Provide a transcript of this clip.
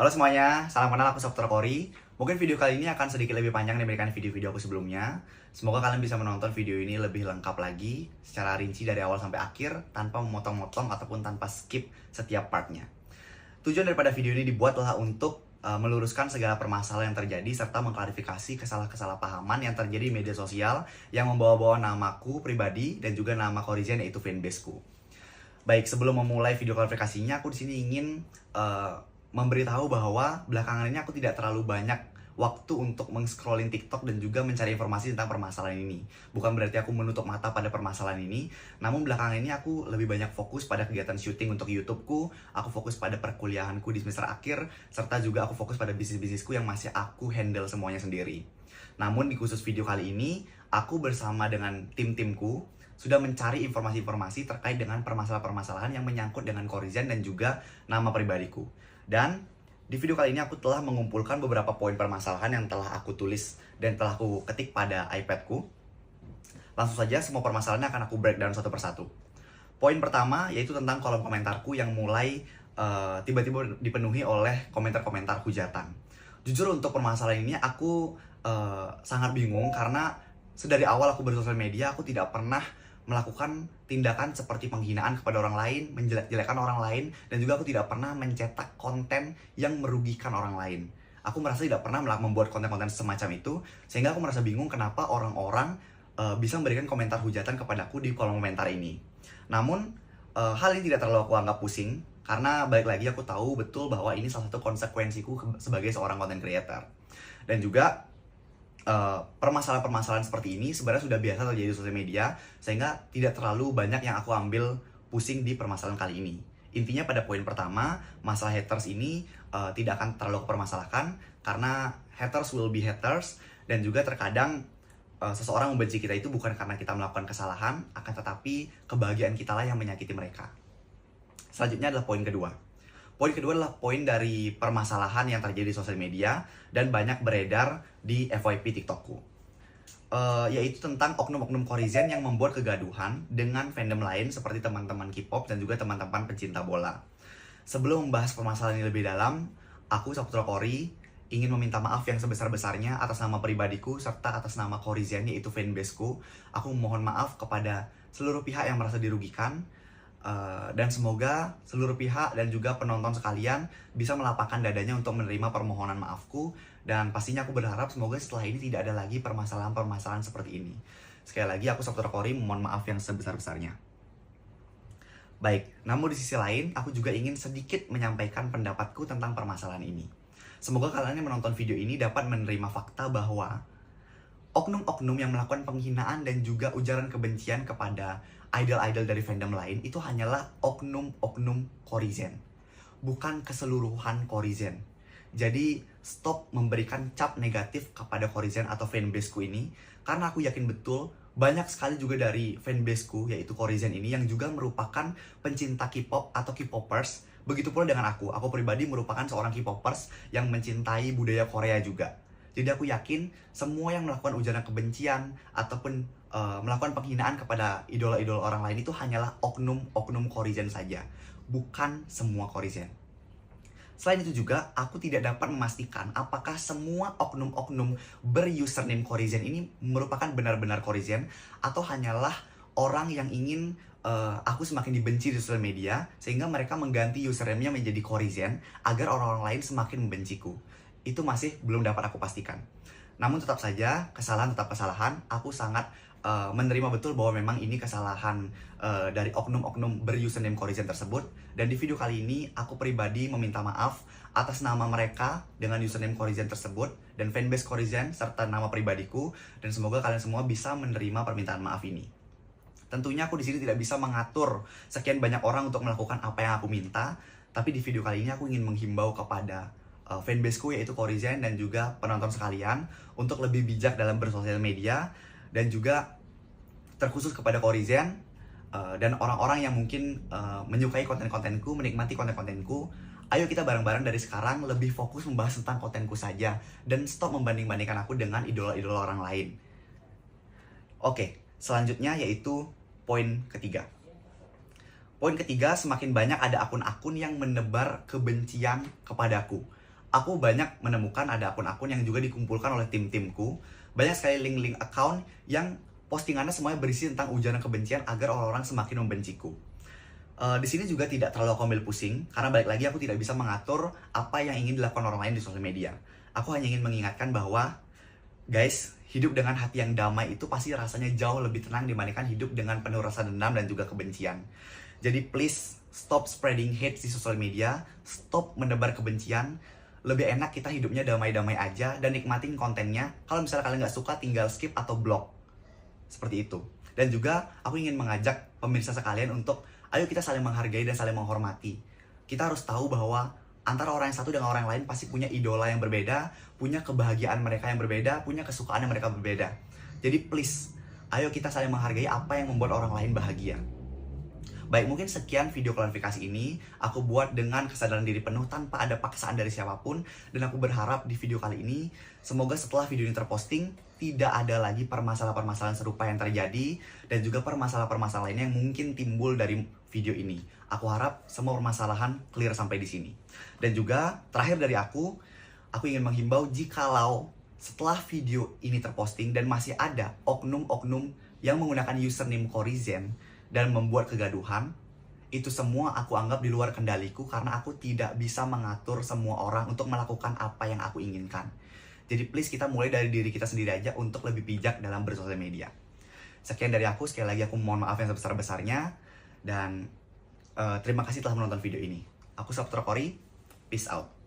Halo semuanya, salam kenal, aku Saputra Kori. Mungkin video kali ini akan sedikit lebih panjang dibandingkan video-video aku sebelumnya. Semoga kalian bisa menonton video ini lebih lengkap lagi, secara rinci dari awal sampai akhir, tanpa memotong-motong ataupun tanpa skip setiap partnya. Tujuan daripada video ini dibuatlah untuk meluruskan segala permasalahan yang terjadi, serta mengklarifikasi kesalahpahaman yang terjadi di media sosial yang membawa-bawa namaku pribadi dan juga nama Korizen, yaitu fanbaseku. Baik, sebelum memulai video klarifikasinya, aku di sini ingin memberitahu bahwa belakangan ini aku tidak terlalu banyak waktu untuk meng-scrolling TikTok dan juga mencari informasi tentang permasalahan ini. Bukan berarti aku menutup mata pada permasalahan ini, namun belakangan ini aku lebih banyak fokus pada kegiatan syuting untuk YouTubeku, aku fokus pada perkuliahanku di semester akhir, serta juga aku fokus pada bisnis-bisnisku yang masih aku handle semuanya sendiri. Namun di khusus video kali ini, aku bersama dengan tim-timku sudah mencari informasi-informasi terkait dengan permasalahan-permasalahan yang menyangkut dengan Korizen dan juga nama pribadiku. Dan di video kali ini aku telah mengumpulkan beberapa poin permasalahan yang telah aku tulis dan telah aku ketik pada iPadku. Langsung saja semua permasalahannya akan aku breakdown satu persatu. Poin pertama yaitu tentang kolom komentarku yang mulai tiba-tiba dipenuhi oleh komentar-komentar hujatan. Jujur untuk permasalahan ini aku sangat bingung karena sedari awal aku bersosial media aku tidak pernah melakukan tindakan seperti penghinaan kepada orang lain, menjelek-jelekan orang lain, dan juga aku tidak pernah mencetak konten yang merugikan orang lain. Aku merasa tidak pernah membuat konten-konten semacam itu, sehingga aku merasa bingung kenapa orang-orang bisa memberikan komentar hujatan kepadaku di kolom komentar ini. Namun, hal ini tidak terlalu aku anggap pusing, karena balik lagi aku tahu betul bahwa ini salah satu konsekuensiku sebagai seorang content creator. Dan juga permasalahan-permasalahan seperti ini sebenarnya sudah biasa terjadi di sosial media, sehingga tidak terlalu banyak yang aku ambil pusing di permasalahan kali ini. Intinya pada poin pertama, masalah haters ini tidak akan terlalu permasalahkan karena haters will be haters, dan juga terkadang seseorang membenci kita itu bukan karena kita melakukan kesalahan, akan tetapi kebahagiaan kita lah yang menyakiti mereka. Selanjutnya adalah poin kedua. Poin kedua adalah poin dari permasalahan yang terjadi di sosial media dan banyak beredar di FYP TikTokku. Yaitu tentang oknum-oknum Korizen yang membuat kegaduhan dengan fandom lain seperti teman-teman K-pop dan juga teman-teman pencinta bola. Sebelum membahas permasalahan ini lebih dalam, aku Saputra Kori ingin meminta maaf yang sebesar-besarnya atas nama pribadiku serta atas nama Korizen, yaitu fanbaseku. Aku mohon maaf kepada seluruh pihak yang merasa dirugikan. Dan semoga seluruh pihak dan juga penonton sekalian bisa melapangkan dadanya untuk menerima permohonan maafku. Dan pastinya aku berharap semoga setelah ini tidak ada lagi permasalahan-permasalahan seperti ini. Sekali lagi aku Saputra Kori mohon maaf yang sebesar-besarnya. Baik, namun di sisi lain aku juga ingin sedikit menyampaikan pendapatku tentang permasalahan ini. Semoga kalian yang menonton video ini dapat menerima fakta bahwa oknum-oknum yang melakukan penghinaan dan juga ujaran kebencian kepada idol-idol dari fandom lain itu hanyalah oknum-oknum Korizen, bukan keseluruhan Korizen. Jadi stop memberikan cap negatif kepada Korizen atau fanbaseku ini, karena aku yakin betul banyak sekali juga dari fanbaseku yaitu Korizen ini yang juga merupakan pencinta K-pop atau K-popers. Begitu pula dengan aku pribadi merupakan seorang K-popers yang mencintai budaya Korea juga. Jadi aku yakin semua yang melakukan ujaran kebencian ataupun melakukan penghinaan kepada idola-idola orang lain itu hanyalah oknum-oknum Korizen saja, bukan semua Korizen. Selain itu juga, aku tidak dapat memastikan apakah semua oknum-oknum ber-username Korizen ini merupakan benar-benar Korizen atau hanyalah orang yang ingin aku semakin dibenci di sosial media sehingga mereka mengganti username-nya menjadi Korizen agar orang-orang lain semakin membenciku. Itu masih belum dapat aku pastikan. Namun tetap saja, kesalahan tetap kesalahan. Aku sangat menerima betul bahwa memang ini kesalahan dari oknum-oknum ber-username Korizen tersebut. Dan di video kali ini, aku pribadi meminta maaf atas nama mereka dengan username Korizen tersebut dan fanbase Korizen serta nama pribadiku. Dan semoga kalian semua bisa menerima permintaan maaf ini. Tentunya aku di sini tidak bisa mengatur sekian banyak orang untuk melakukan apa yang aku minta. Tapi di video kali ini aku ingin menghimbau kepada fanbaseku yaitu Korizen dan juga penonton sekalian untuk lebih bijak dalam bersosial media, dan juga terkhusus kepada Korizen dan orang-orang yang mungkin menyukai konten-kontenku, menikmati konten-kontenku. Ayo kita bareng-bareng dari sekarang lebih fokus membahas tentang kontenku saja dan stop membanding-bandingkan aku dengan idola-idola orang lain. Oke, selanjutnya yaitu poin ketiga. Poin ketiga, semakin banyak ada akun-akun yang menebar kebencian kepadaku. aku banyak menemukan ada akun-akun yang juga dikumpulkan oleh tim-timku. Banyak sekali link-link account yang postingannya semuanya berisi tentang ujaran kebencian agar orang-orang semakin membenciku. Di sini juga tidak terlalu aku ambil pusing, karena balik lagi aku tidak bisa mengatur apa yang ingin dilakukan orang lain di sosial media. Aku hanya ingin mengingatkan bahwa, guys, hidup dengan hati yang damai itu pasti rasanya jauh lebih tenang dibandingkan hidup dengan penuh rasa dendam dan juga kebencian. Jadi please, stop spreading hate di sosial media, stop menebar kebencian. Lebih enak kita hidupnya damai-damai aja dan nikmatin kontennya. Kalau misalnya kalian nggak suka, tinggal skip atau block. Seperti itu. Dan juga aku ingin mengajak pemirsa sekalian untuk ayo kita saling menghargai dan saling menghormati. Kita harus tahu bahwa antara orang yang satu dengan orang lain pasti punya idola yang berbeda, punya kebahagiaan mereka yang berbeda, punya kesukaan yang mereka berbeda. Jadi please, ayo kita saling menghargai apa yang membuat orang lain bahagia. Baik, mungkin sekian video klarifikasi ini. Aku buat dengan kesadaran diri penuh tanpa ada paksaan dari siapapun. Dan aku berharap di video kali ini, semoga setelah video ini terposting, tidak ada lagi permasalahan-permasalahan serupa yang terjadi. Dan juga permasalahan-permasalahan lainnya yang mungkin timbul dari video ini. Aku harap semua permasalahan clear sampai di sini. Dan juga, terakhir dari aku ingin menghimbau jikalau setelah video ini terposting dan masih ada oknum-oknum yang menggunakan username Korizen dan membuat kegaduhan, itu semua aku anggap di luar kendaliku karena aku tidak bisa mengatur semua orang untuk melakukan apa yang aku inginkan. Jadi please kita mulai dari diri kita sendiri aja untuk lebih bijak dalam bersosial media. Sekian dari aku, sekali lagi aku mohon maaf yang sebesar-besarnya, dan terima kasih telah menonton video ini. Aku Sabtra Kori, peace out.